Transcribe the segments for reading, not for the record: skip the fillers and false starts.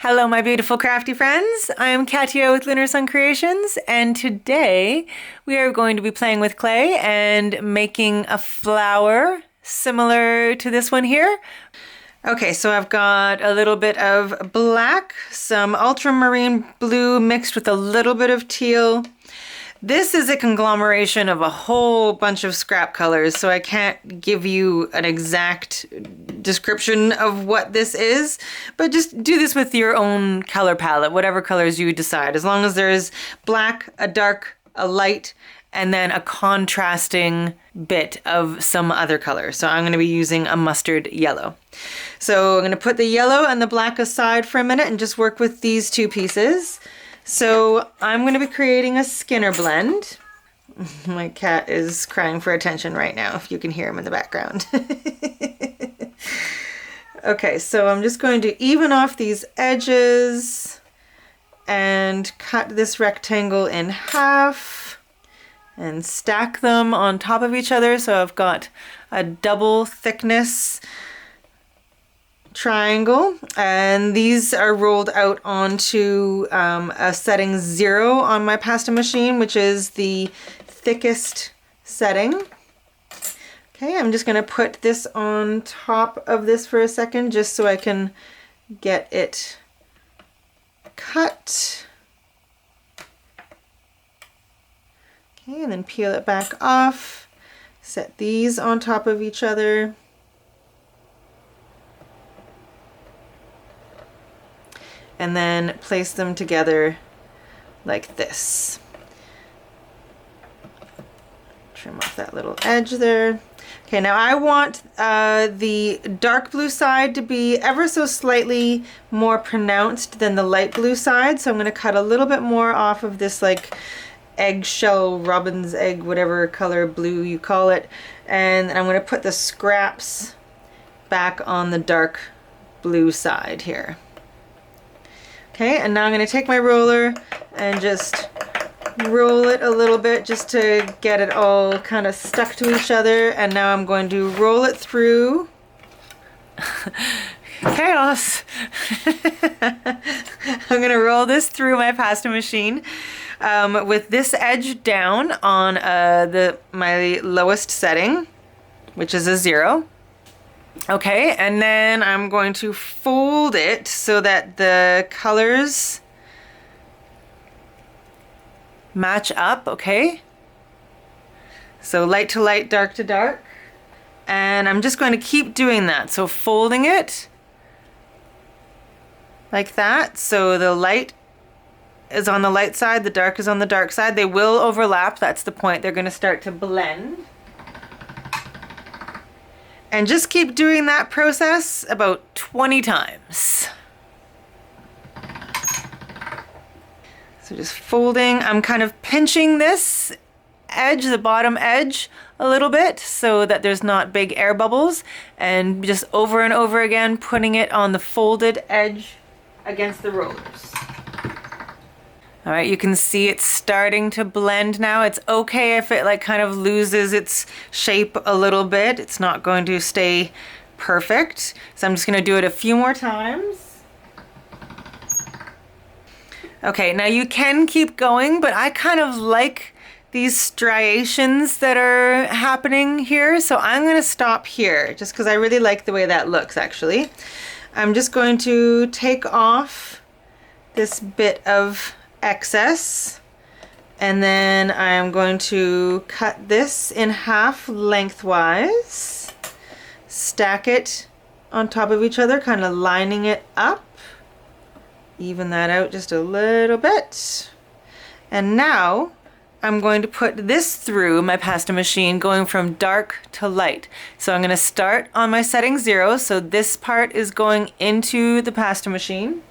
Hello, my beautiful crafty friends. I am Katia with Lunar Sun Creations, and today we are going to be playing with clay and making a flower similar to this one here. Okay, so I've got a little bit of black, some ultramarine blue mixed with a little bit of teal. This is a conglomeration of a whole bunch of scrap colors, so I can't give you an exact description of what this is, but just do this with your own color palette, whatever colors you decide, as long as there's black, a dark, a light, and then a contrasting bit of some other color. So I'm going to be using a mustard yellow. So I'm going to put the yellow and the black aside for a minute and just work with these two pieces. So I'm going to be creating a Skinner blend. My cat is crying for attention right now, if you can hear him in the background. Okay, so I'm just going to even off these edges and cut this rectangle in half and stack them on top of each other. So I've got a double thickness triangle, and these are rolled out onto a setting 0 on my pasta machine, which is the thickest setting. Okay, I'm just going to put this on top of this for a second just so I can get it cut. Okay, and then peel it back off. Set these on top of each other. And then place them together like this. Trim off that little edge there. Okay, now I want the dark blue side to be ever so slightly more pronounced than the light blue side, so I'm going to cut a little bit more off of this like eggshell, robin's egg, whatever color blue you call it, and I'm going to put the scraps back on the dark blue side here. Okay, and now I'm going to take my roller and just roll it a little bit just to get it all kind of stuck to each other. And now I'm going to roll it through. Chaos! I'm going to roll this through my pasta machine with this edge down on my lowest setting, which is a 0. Okay, and then I'm going to fold it so that the colors match up, okay? So light to light, dark to dark. And I'm just going to keep doing that. So folding it like that. So the light is on the light side, the dark is on the dark side. They will overlap, that's the point. They're going to start to blend. And just keep doing that process about 20 times. So just folding, I'm kind of pinching this edge, the bottom edge, a little bit so that there's not big air bubbles, and just over and over again putting it on the folded edge against the rollers. All right, you can see it's starting to blend now. It's okay if it like kind of loses its shape a little bit. It's not going to stay perfect. So I'm just going to do it a few more times. Okay, now you can keep going, but I kind of like these striations that are happening here. So I'm going to stop here just because I really like the way that looks actually. I'm just going to take off this bit of excess, and then I'm going to cut this in half lengthwise, stack it on top of each other, kind of lining it up, even that out just a little bit. And now I'm going to put this through my pasta machine going from dark to light. So I'm going to start on my setting 0, so this part is going into the pasta machine.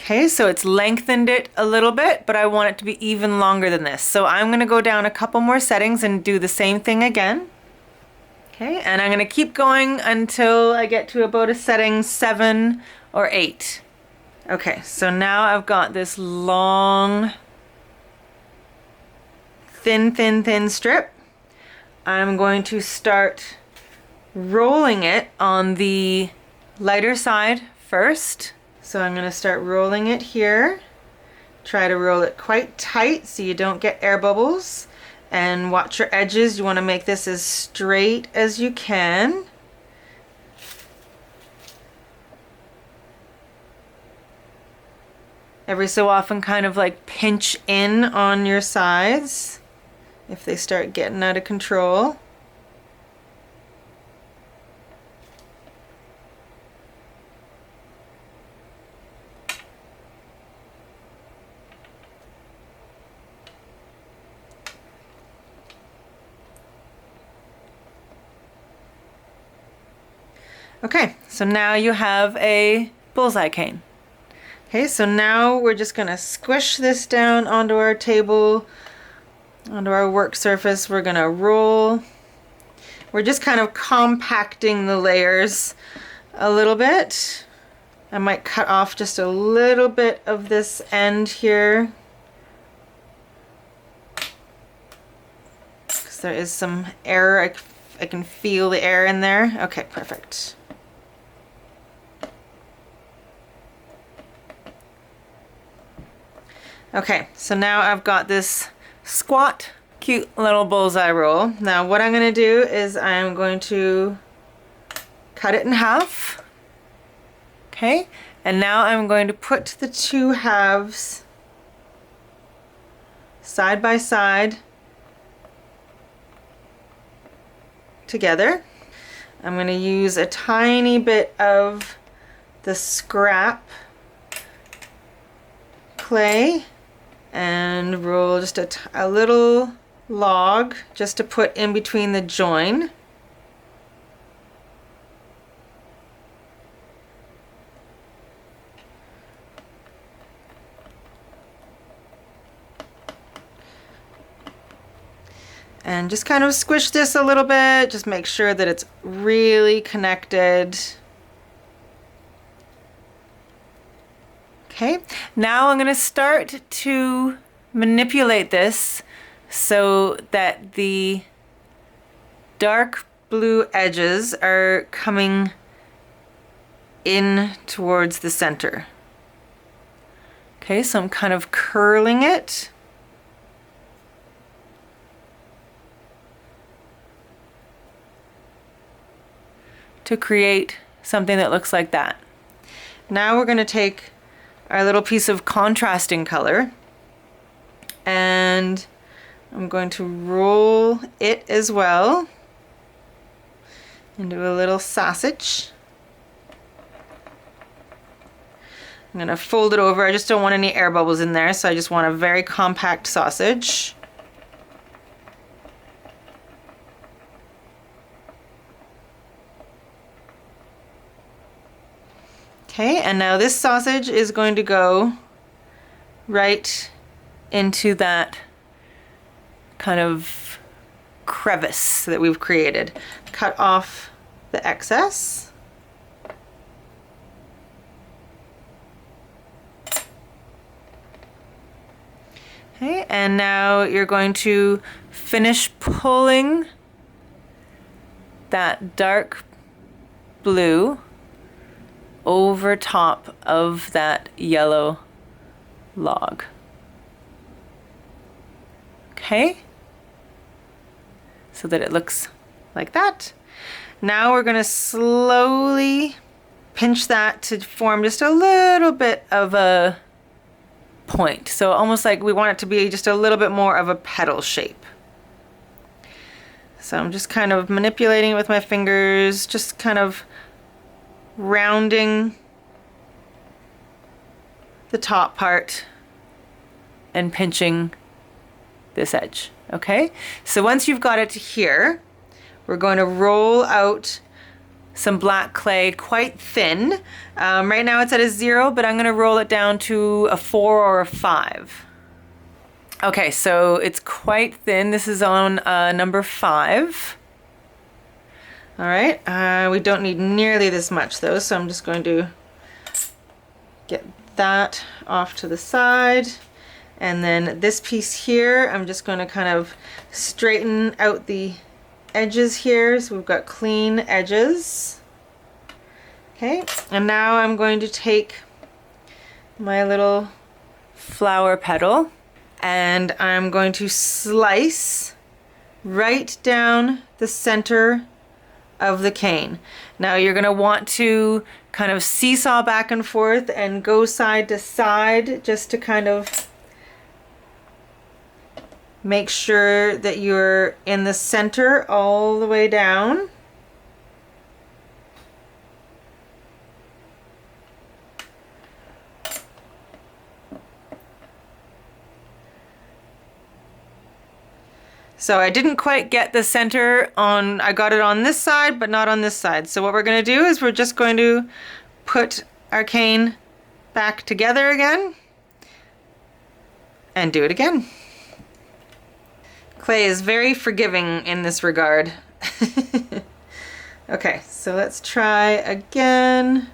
Okay, so it's lengthened it a little bit, but I want it to be even longer than this. So I'm going to go down a couple more settings and do the same thing again. Okay, and I'm going to keep going until I get to about a setting 7 or 8. Okay, so now I've got this long, thin strip. I'm going to start rolling it on the lighter side first. So I'm going to start rolling it here. Try to roll it quite tight so you don't get air bubbles. And watch your edges. You want to make this as straight as you can. Every so often kind of like pinch in on your sides if they start getting out of control. Okay, so now you have a bullseye cane. Okay, so now we're just going to squish this down onto our table, onto our work surface. We're going to roll. We're just kind of compacting the layers a little bit. I might cut off just a little bit of this end here, because there is some air. I can feel the air in there. Okay, perfect. Okay, so now I've got this squat, cute little bullseye roll. Now what I'm going to do is I'm going to cut it in half. Okay, and now I'm going to put the two halves side by side together. I'm going to use a tiny bit of the scrap clay and roll just a little log just to put in between the join. And just kind of squish this a little bit, just make sure that it's really connected. Okay, now I'm going to start to manipulate this so that the dark blue edges are coming in towards the center. Okay, so I'm kind of curling it. To create something that looks like that. Now we're going to take our little piece of contrasting color and I'm going to roll it as well into a little sausage. I'm going to fold it over. I just don't want any air bubbles in there, so I just want a very compact sausage. Okay, and now this sausage is going to go right into that kind of crevice that we've created. Cut off the excess. Okay, and now you're going to finish pulling that dark blue over top of that yellow log. Okay, so that it looks like that. Now we're going to slowly pinch that to form just a little bit of a point. So almost like we want it to be just a little bit more of a petal shape. So I'm just kind of manipulating it with my fingers, just kind of rounding the top part and pinching this edge. Okay, so once you've got it to here, we're going to roll out some black clay quite thin. Right now it's at a 0, but I'm going to roll it down to a 4 or a 5. Okay, so it's quite thin. This is on number 5. All right, we don't need nearly this much though, so I'm just going to get that off to the side. And then this piece here, I'm just going to kind of straighten out the edges here, so we've got clean edges. Okay, and now I'm going to take my little flower petal and I'm going to slice right down the center of the cane. Now you're going to want to kind of seesaw back and forth and go side to side just to kind of make sure that you're in the center all the way down. So I didn't quite get the center on, I got it on this side, but not on this side. So what we're going to do is we're just going to put our cane back together again and do it again. Clay is very forgiving in this regard. Okay, so let's try again.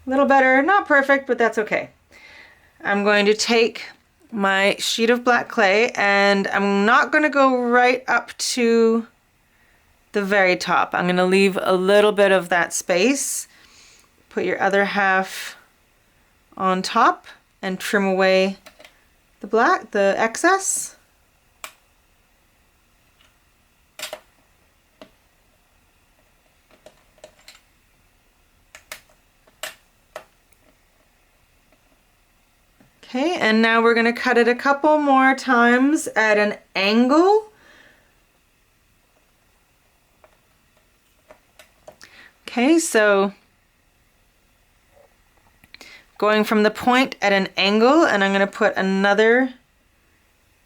A little better, not perfect, but that's okay. I'm going to take my sheet of black clay and I'm not going to go right up to the very top. I'm going to leave a little bit of that space. Put your other half on top and trim away the excess. Okay, and now we're going to cut it a couple more times at an angle. Okay, so going from the point at an angle, and I'm going to put another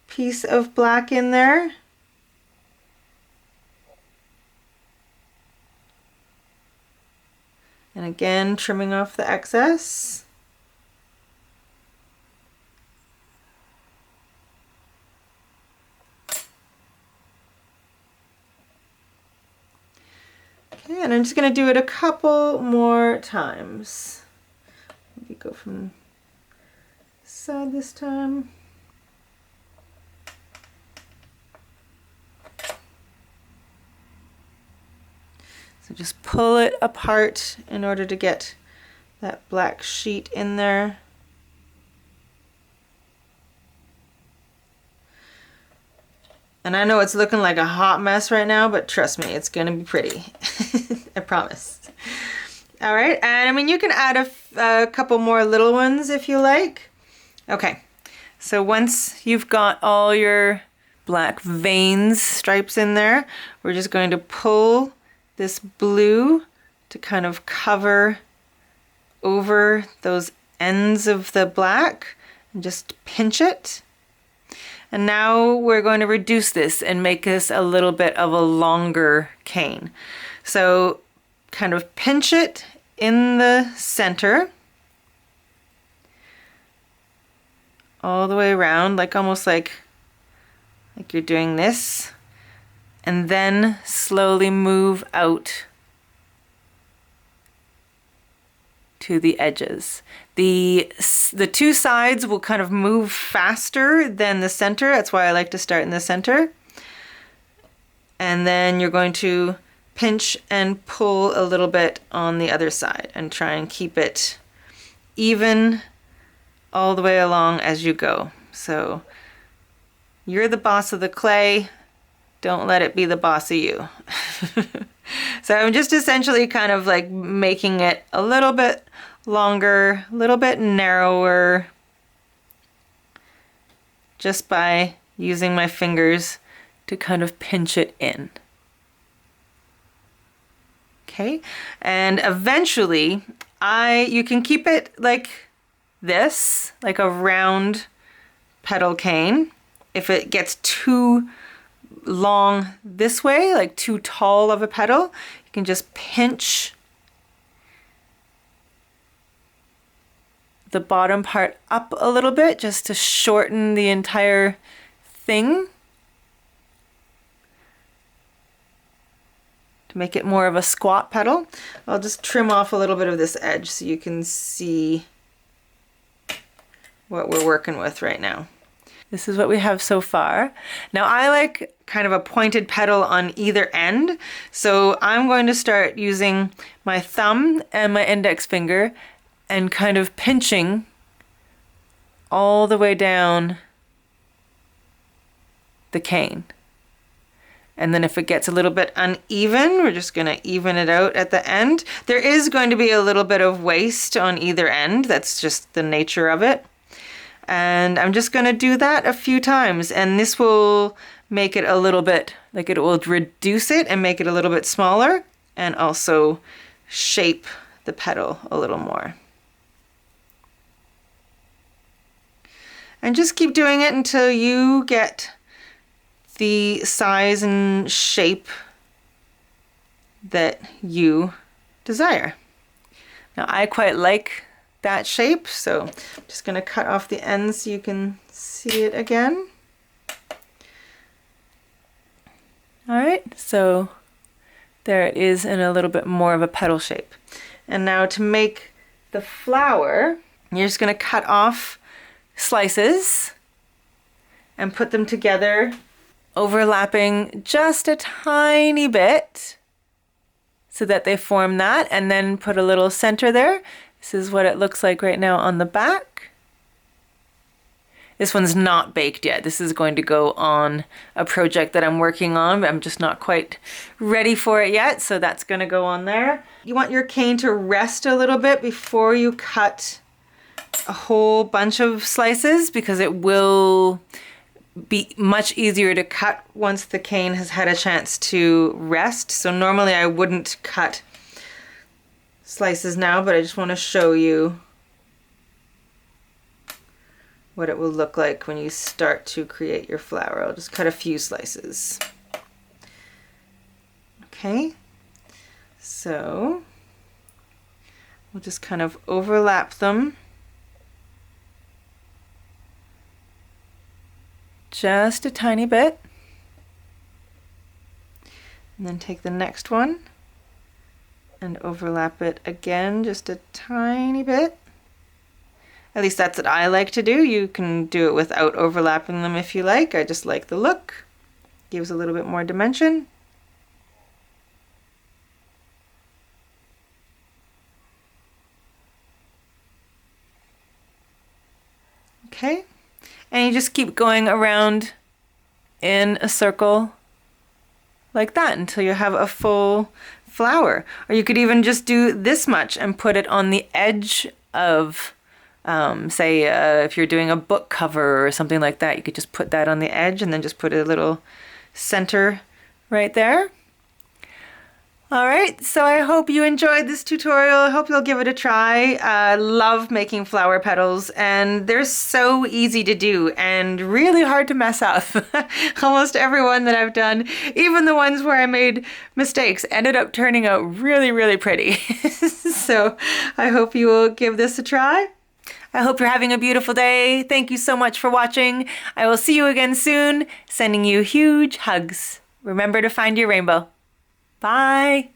piece of black in there. And again, trimming off the excess. Okay, and I'm just going to do it a couple more times. Maybe go from this side this time. So just pull it apart in order to get that black sheet in there. And I know it's looking like a hot mess right now, but trust me, it's gonna be pretty. I promise. All right, and I mean, you can add a couple more little ones if you like. Okay, so once you've got all your black veins, stripes in there, we're just going to pull this blue to kind of cover over those ends of the black and just pinch it. And now we're going to reduce this and make this a little bit of a longer cane. So kind of pinch it in the center, all the way around, like almost like you're doing this, and then slowly move out to the edges. The two sides will kind of move faster than the center. That's why I like to start in the center. And then you're going to pinch and pull a little bit on the other side and try and keep it even all the way along as you go. So you're the boss of the clay. Don't let it be the boss of you. So I'm just essentially kind of like making it a little bit longer, a little bit narrower, just by using my fingers to kind of pinch it in. Okay, and eventually you can keep it like this, like a round petal cane. If it gets too long this way, like too tall of a petal, you can just pinch the bottom part up a little bit just to shorten the entire thing. to make it more of a squat petal. I'll just trim off a little bit of this edge so you can see what we're working with right now. This is what we have so far. Now I like kind of a pointed petal on either end, so I'm going to start using my thumb and my index finger and kind of pinching all the way down the cane. And then if it gets a little bit uneven, we're just going to even it out at the end. There is going to be a little bit of waste on either end. That's just the nature of it. And I'm just going to do that a few times, and this will make it a little bit, like it will reduce it and make it a little bit smaller, and also shape the petal a little more. And just keep doing it until you get the size and shape that you desire. Now I quite like that shape, so I'm just going to cut off the ends so you can see it again. Alright, so there it is in a little bit more of a petal shape. And now to make the flower, you're just going to cut off slices and put them together, overlapping just a tiny bit so that they form that, and then put a little center there. This is what it looks like right now on the back. This one's not baked yet. This is going to go on a project that I'm working on, but I'm just not quite ready for it yet, so that's going to go on there. You want your cane to rest a little bit before you cut a whole bunch of slices, because it will be much easier to cut once the cane has had a chance to rest. So normally I wouldn't cut slices now, but I just want to show you what it will look like when you start to create your flower. I'll just cut a few slices. Okay, so we'll just kind of overlap them just a tiny bit, and then take the next one and overlap it again just a tiny bit. At least that's what I like to do. You can do it without overlapping them if you like. I just like the look. Gives a little bit more dimension. Okay, and you just keep going around in a circle like that until you have a full flower. Or you could even just do this much and put it on the edge of, say, if you're doing a book cover or something like that, you could just put that on the edge and then just put a little center right there. Alright, so I hope you enjoyed this tutorial. I hope you'll give it a try. I love making flower petals, and they're so easy to do and really hard to mess up. Almost every one that I've done, even the ones where I made mistakes, ended up turning out really, really pretty. So I hope you will give this a try. I hope you're having a beautiful day. Thank you so much for watching. I will see you again soon, sending you huge hugs. Remember to find your rainbow. Bye.